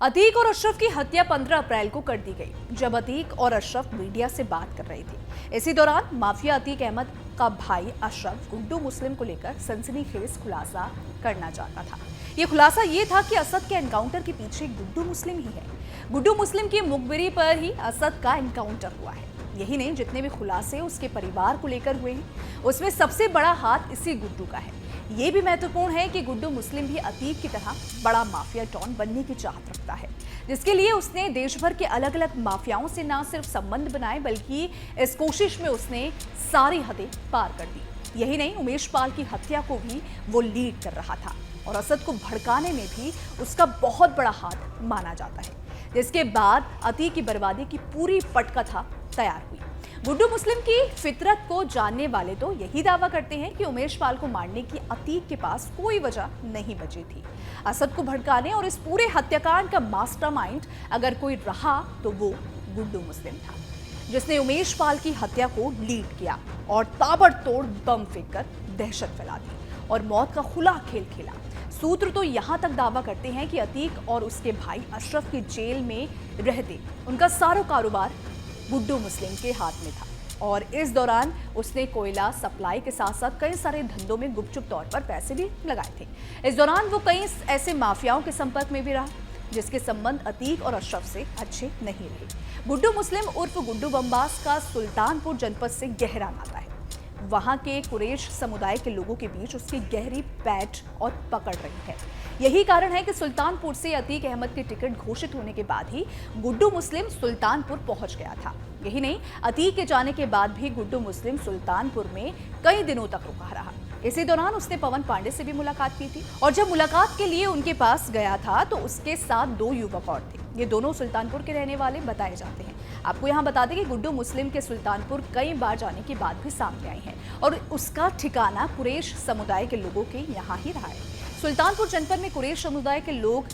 अतीक और अशरफ की हत्या 15 अप्रैल को कर दी गई, जब अतीक और अशरफ मीडिया से बात कर रहे थे। इसी दौरान माफिया अतीक अहमद का भाई अशरफ गुड्डू मुस्लिम को लेकर सनसनीखेज खुलासा करना चाहता था। ये खुलासा ये था कि असद के एनकाउंटर के पीछे गुड्डू मुस्लिम ही है। गुड्डू मुस्लिम की मुखबिरी पर ही असद का एनकाउंटर हुआ है। यही नहीं, जितने भी खुलासे उसके परिवार को लेकर हुए हैं, उसमें सबसे बड़ा हाथ इसी गुड्डू का है। ये भी महत्वपूर्ण है कि गुड्डू मुस्लिम भी अतीक की तरह बड़ा माफिया डॉन बनने की चाहत रखता है, जिसके लिए उसने देश भर के अलग अलग माफियाओं से न सिर्फ संबंध बनाए, बल्कि इस कोशिश में उसने सारी हदें पार कर दी। यही नहीं, उमेश पाल की हत्या को भी वो लीड कर रहा था और असद को भड़काने में भी उसका बहुत बड़ा हाथ माना जाता है, जिसके बाद अतीक की बर्बादी की पूरी पटकथा तैयार हुई। गुड्डू मुस्लिम की फितरत को जानने वाले तो यही दावा करते हैं कि उमेश पाल को मारने की अतीक के पास कोई वजह नहीं बची थी। असद को भड़काने और इस पूरे हत्याकांड का मास्टरमाइंड अगर कोई रहा तो वो गुड्डू मुस्लिम था, जिसने उमेश पाल की हत्या को लीड किया और ताबड़तोड़ बम फेंककर दहशत फैला दी और मौत का खुला खेल खेला। सूत्र तो यहां तक दावा करते हैं कि अतीक और उसके भाई अशरफ की जेल में रहते उनका सारा कारोबार गुड्डू मुस्लिम के हाथ में था और इस दौरान उसने कोयला सप्लाई के साथ साथ कई सारे धंधों में गुपचुप तौर पर पैसे भी लगाए थे। इस दौरान वो कई ऐसे माफियाओं के संपर्क में भी रहा जिसके संबंध अतीक और अशरफ से अच्छे नहीं रहे। गुड्डू मुस्लिम उर्फ गुड्डू बम्बास का सुल्तानपुर जनपद से गहरा नाता है। वहां के कुरैश समुदाय के लोगों के बीच उसकी गहरी पैठ और पकड़ रही है। यही कारण है कि सुल्तानपुर से अतीक अहमद की टिकट घोषित होने के बाद ही गुड्डू मुस्लिम सुल्तानपुर पहुंच गया था। यही नहीं, अतीक के जाने के बाद भी गुड्डू मुस्लिम सुल्तानपुर में कई दिनों तक रुका रहा। इसी दौरान उसने पवन पांडे से भी मुलाकात की थी और जब मुलाकात के लिए उनके पास गया था तो उसके साथ 2 युवक और थे। ये दोनों सुल्तानपुर के रहने वाले बताए जाते हैं। आपको यहाँ बता दें कि गुड्डू मुस्लिम के सुल्तानपुर कई बार जाने की बात भी सामने आई है और उसका ठिकाना कुरैश समुदाय के लोगों के यहाँ ही रहा है। सुल्तानपुर जनपद में कुरैश समुदाय के लोग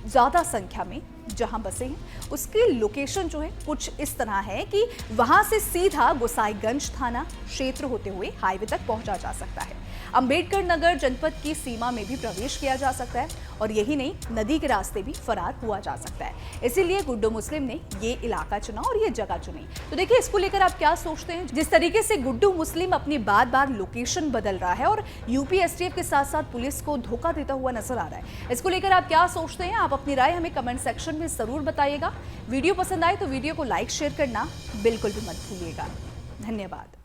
ज्यादा संख्या में जहां बसे हैं, उसकी लोकेशन जो है कुछ इस तरह है कि वहां से सीधा गोसाईगंज थाना क्षेत्र होते हुए हाईवे तक पहुंचा जा सकता है। अंबेडकर नगर जनपद की सीमा में भी प्रवेश किया जा सकता है और यही नहीं, नदी के रास्ते भी फरार हुआ जा सकता है। इसीलिए गुड्डू मुस्लिम ने ये इलाका चुना और ये जगह चुनी। तो देखिए, इसको लेकर आप क्या सोचते हैं? जिस तरीके से गुड्डू मुस्लिम अपनी बार लोकेशन बदल रहा है और यूपी एसटीएफ के साथ साथ पुलिस को धोखा देता हुआ नजर आ रहा है, इसको लेकर आप क्या सोचते हैं? आप अपनी राय हमें कमेंट सेक्शन में जरूर बताइएगा। वीडियो पसंद आए तो वीडियो को लाइक शेयर करना बिल्कुल भी मत भूलिएगा। धन्यवाद।